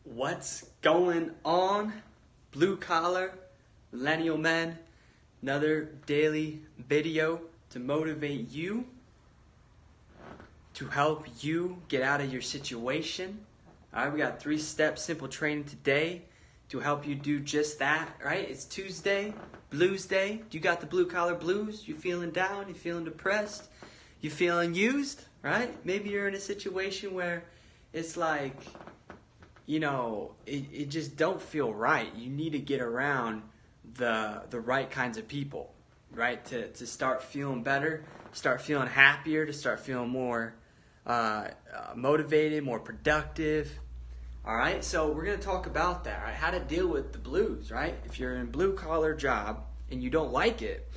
What's going on, blue collar millennial men? Another daily video to motivate you, to help you get out of your situation. All right, we got 3-step simple training today to help you do just that. Right? It's Tuesday, Blues Day. You got the blue collar blues? You feeling down? You feeling depressed? You feeling used? Right? Maybe you're in a situation where it's like, you know, it just don't feel right. You need to get around the right kinds of people, right? To start feeling better, start feeling happier, to start feeling more motivated, more productive. All right, so we're going to talk about that, right? How to deal with the blues, right? If you're in a blue-collar job and you don't like it,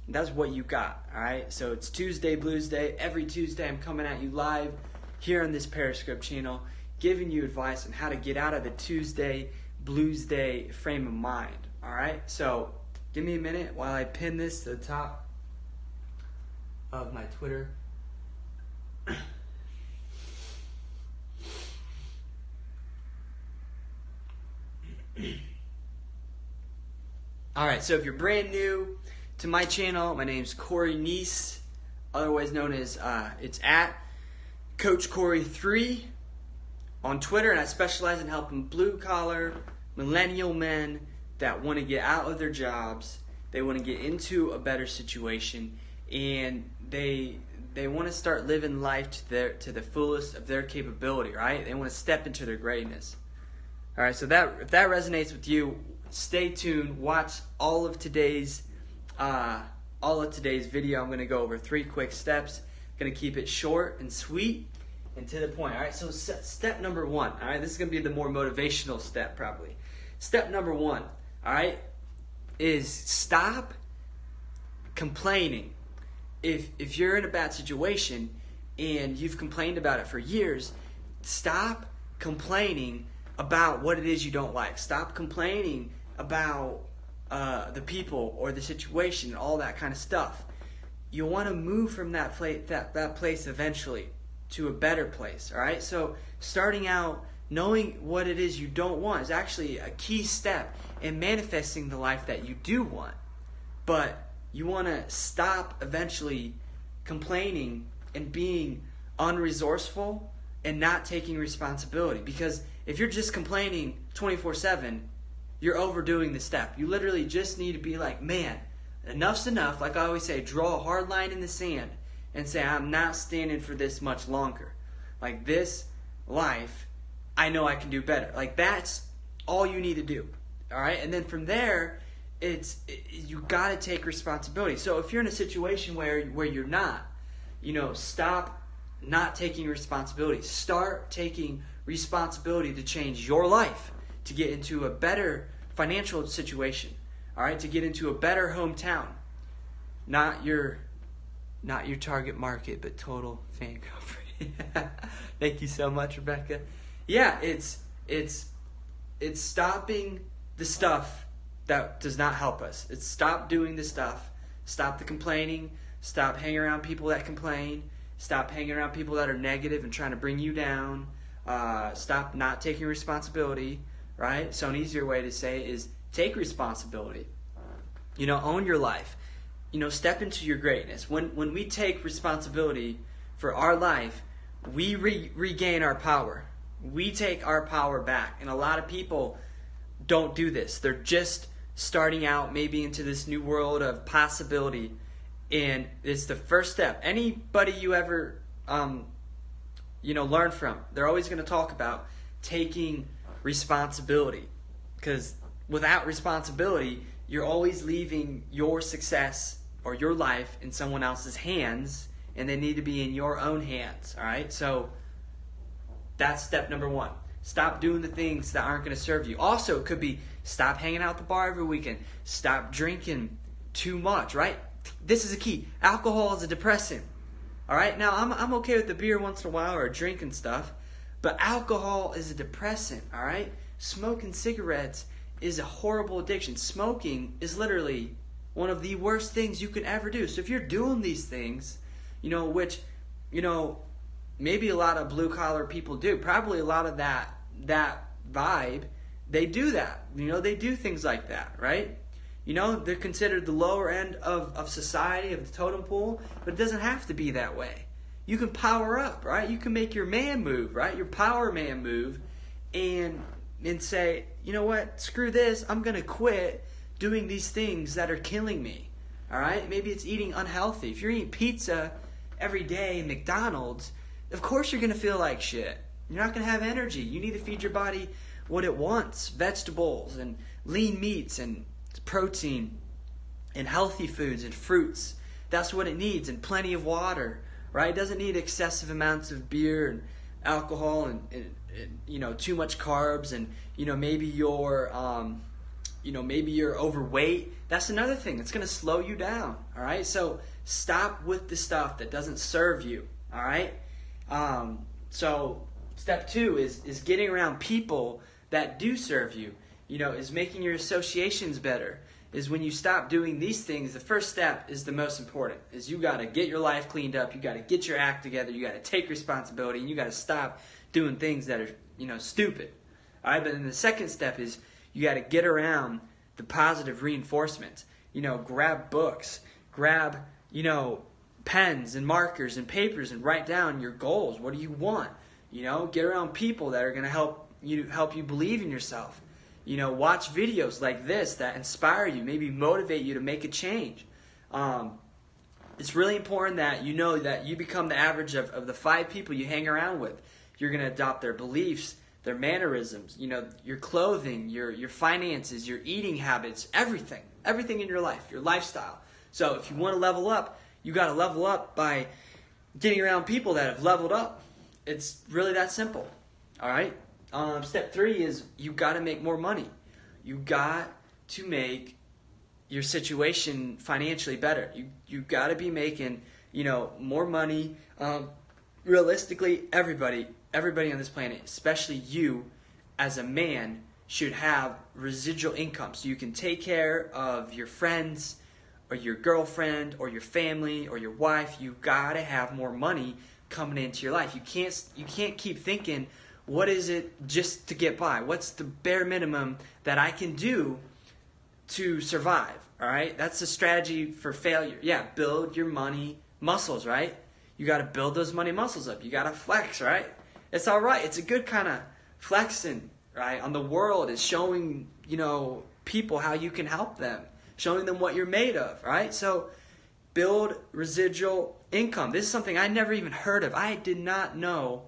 that's what you got, all right? So it's Tuesday, Blues Day. Every Tuesday I'm coming at you live here on this Periscope channel, giving you advice on how to get out of the Tuesday, Blues Day frame of mind, all right? So give me a minute while I pin this to the top of my Twitter. All right, so if you're brand new to my channel, my name's Corey Neese, otherwise known as, it's at Coach Corey 3 on Twitter, and I specialize in helping blue-collar millennial men that want to get out of their jobs, they want to get into a better situation, and they want to start living life to the fullest of their capability, right? They want to step into their greatness. All right, so if that resonates with you, stay tuned. Watch all of today's video. I'm going to go over 3 quick steps. I'm going to keep it short and sweet and to the point. All right, so step number 1. All right, this is going to be the more motivational step probably. Step number 1, all right, is stop complaining. If you're in a bad situation and you've complained about it for years, stop complaining about what it is you don't like. Stop complaining about the people or the situation and all that kind of stuff. You want to move from that place eventually to a better place, all right? So starting out knowing what it is you don't want is actually a key step in manifesting the life that you do want. But you want to stop eventually complaining and being unresourceful and not taking responsibility. Because if you're just complaining 24/7, you're overdoing the step. You literally just need to be like, man, enough's enough. Like I always say, draw a hard line in the sand and say, I'm not standing for this much longer. Like this life, I know I can do better. Like that's all you need to do. All right? And then from there, you got to take responsibility. So if you're in a situation where you're not, stop not taking responsibility. Start taking responsibility to change your life, to get into a better financial situation, all right, to get into a better hometown. Not your target market, but total fan girlfriend. Thank you so much, Rebecca. Yeah, it's stopping the stuff that does not help us. It's stop doing the stuff. Stop the complaining. Stop hanging around people that complain. Stop hanging around people that are negative and trying to bring you down. Stop not taking responsibility, right? So an easier way to say it is take responsibility. Own your life. Step into your greatness. When we take responsibility for our life, we regain our power. We take our power back. And a lot of people don't do this. They're just starting out maybe into this new world of possibility. And it's the first step. Anybody you ever learn from, they're always going to talk about taking responsibility. Because without responsibility, you're always leaving your success or your life in someone else's hands, and they need to be in your own hands, all right? So that's step number 1. Stop doing the things that aren't going to serve you. Also, it could be stop hanging out at the bar every weekend. Stop drinking too much, right? This is a key. Alcohol is a depressant. All right? Now, I'm okay with the beer once in a while or a drink and stuff, but alcohol is a depressant, all right? Smoking cigarettes is a horrible addiction. Smoking is literally one of the worst things you can ever do. So if you're doing these things, which, maybe a lot of blue-collar people do, probably a lot of that vibe, they do that. They do things like that, right? They're considered the lower end of society, of the totem pole, but it doesn't have to be that way. You can power up, right? You can make your man move, right? Your power man move, and say, you know what? Screw this. I'm going to quit doing these things that are killing me, all right? Maybe it's eating unhealthy. If you're eating pizza every day, McDonald's, of course you're going to feel like shit. You're not going to have energy. You need to feed your body what it wants, vegetables and lean meats and protein and healthy foods and fruits. That's what it needs, and plenty of water, right? It doesn't need excessive amounts of beer and alcohol and too much carbs, and maybe you're overweight. That's another thing that's going to slow you down, all right? So stop with the stuff that doesn't serve you, all right? So step 2 is getting around people that do serve you, is making your associations better. Is when you stop doing these things, the first step is the most important, is you got to get your life cleaned up, you got to get your act together, you got to take responsibility, and you got to stop doing things that are, stupid. All right, but then the second step is you got to get around the positive reinforcement. Grab books, grab, pens and markers and papers and write down your goals. What do you want? Get around people that are going to help you believe in yourself. Watch videos like this that inspire you, maybe motivate you to make a change. It's really important that that you become the average of the 5 people you hang around with. You're going to adopt their beliefs, their mannerisms, your clothing, your finances, your eating habits, everything in your life, your lifestyle. So if you want to level up, you got to level up by getting around people that have leveled up. It's really that simple. All right. Step 3 is you got to make more money. You got to make your situation financially better. You got to be making more money. Realistically, everybody on this planet, especially you as a man, should have residual income so you can take care of your friends or your girlfriend or your family or your wife. You got to have more money coming into your life. You can't keep thinking, what is it just to get by? What's the bare minimum that I can do to survive? All right? That's a strategy for failure. Yeah, build your money muscles, right? You got to build those money muscles up. You got to flex, right? It's all right. It's a good kind of flexing, right? On the world is showing, people how you can help them, showing them what you're made of, right? So build residual income. This is something I never even heard of. I did not know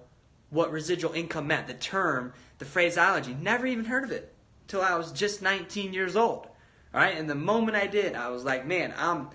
what residual income meant, the term, the phraseology. Never even heard of it till I was just 19 years old. All right, and the moment I did, I was like, man, I'm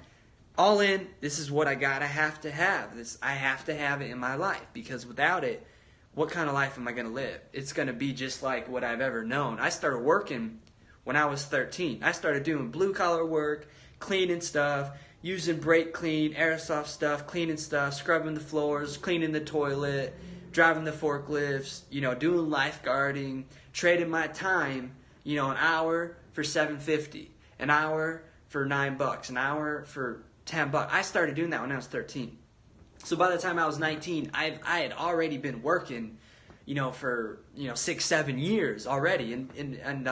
all in. This is what I have to have. I have to have it in my life, because without it, what kind of life am I going to live? It's going to be just like what I've ever known. I started working when I was 13. I started doing blue-collar work, cleaning stuff, using brake clean, airsoft stuff, cleaning stuff, scrubbing the floors, cleaning the toilet, driving the forklifts, doing lifeguarding, trading my time, an hour for $7.50, an hour for $9, an hour for $10. I started doing that when I was 13. So by the time I was 19, I had already been working, for 6-7 years already, and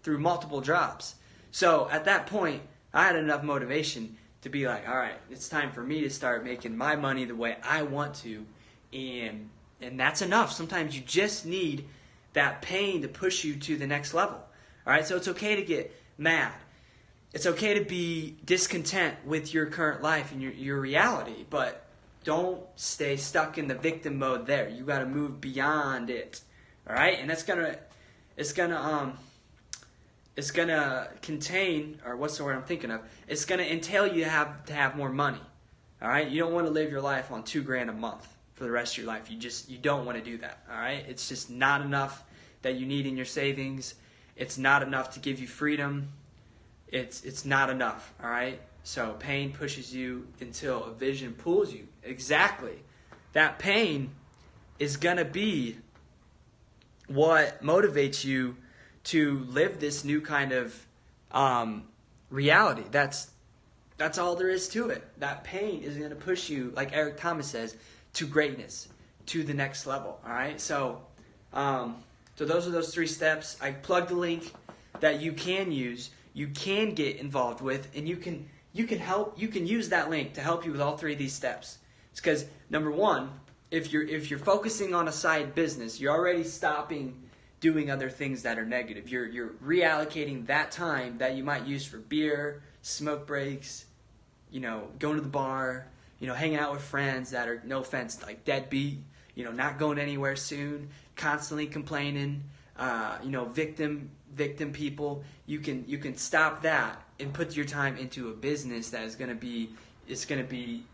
through multiple jobs. So at that point, I had enough motivation to be like, all right, it's time for me to start making my money the way I want to. And that's enough. Sometimes you just need that pain to push you to the next level. All right, so it's okay to get mad. It's okay to be discontent with your current life and your reality, but don't stay stuck in the victim mode there. You got to move beyond it. All right, and it's gonna contain, or what's the word I'm thinking of? It's gonna entail you to have more money. All right, you don't want to live your life on $2,000 a month for the rest of your life. You don't want to do that. All right, it's just not enough that you need in your savings. It's not enough to give you freedom. It's not enough. All right, so pain pushes you until a vision pulls you. Exactly, that pain is gonna be what motivates you to live this new kind of reality. That's all there is to it. That pain is going to push you, like Eric Thomas says, to greatness, to the next level. All right. So So those are those 3 steps. I plugged the link that you can use, you can get involved with, and you can use that link to help you with all 3 of these steps. It's because number 1, if you're focusing on a side business, you're already stopping doing other things that are negative. You're reallocating that time that you might use for beer, smoke breaks, going to the bar, hanging out with friends that are, no offense, like deadbeat, not going anywhere soon, constantly complaining, victim people. You can stop that and put your time into a business that is going to be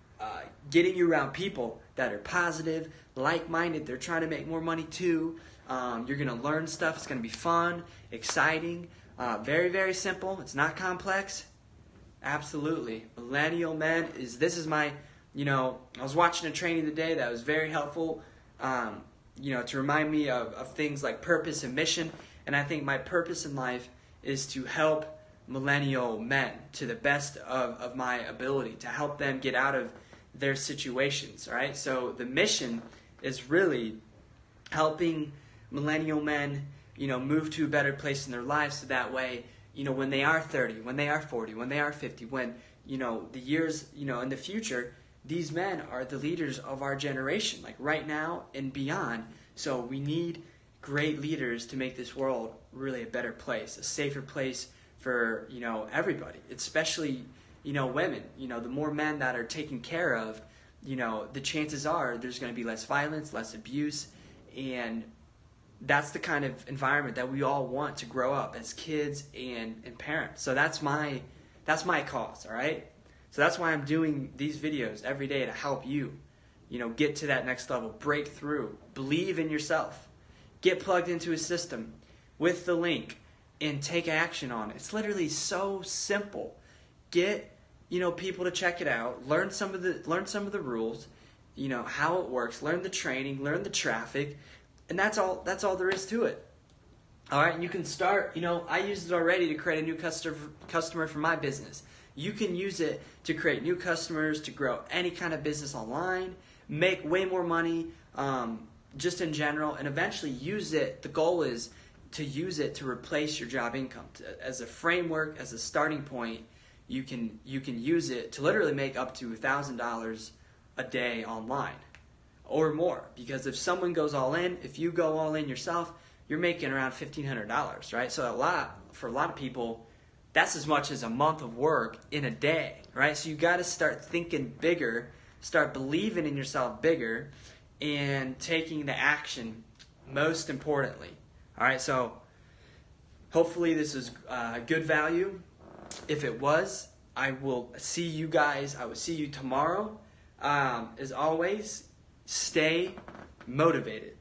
getting you around people that are positive, like-minded. They're trying to make more money too. You're going to learn stuff. It's going to be fun, exciting, very, very simple. It's not complex. Absolutely. Millennial men this is my, I was watching a training today that was very helpful, to remind me of things like purpose and mission. And I think my purpose in life is to help millennial men to the best of my ability, to help them get out of their situations, all right? So the mission is really helping millennial men, move to a better place in their lives, so that way, when they are 30, when they are 40, when they are 50, when, the years, in the future, these men are the leaders of our generation, like right now and beyond. So we need great leaders to make this world really a better place, a safer place for, everybody, especially, women. The more men that are taken care of, the chances are there's going to be less violence, less abuse, and that's the kind of environment that we all want to grow up as kids and parents. So that's my cause, all right? So that's why I'm doing these videos every day, to help you, get to that next level, break through, believe in yourself, get plugged into a system with the link, and take action on it. It's literally so simple. Get, people to check it out, learn some of the rules, how it works, learn the training, learn the traffic, and that's all there is to it. All right, and you can start, I used it already to create a new customer for my business. You can use it to create new customers, to grow any kind of business online, make way more money, just in general, and eventually use it. The goal is to use it to replace your job income. As a framework, as a starting point, you can use it to literally make up to $1,000 a day online or more. Because if someone goes all in, if you go all in yourself, you're making around $1,500, right? So for a lot of people, that's as much as a month of work in a day, right? So you got to start thinking bigger, start believing in yourself bigger, and taking the action most importantly. All right, so hopefully this is good value. If it was, I will see you guys. I will see you tomorrow. As always, stay motivated.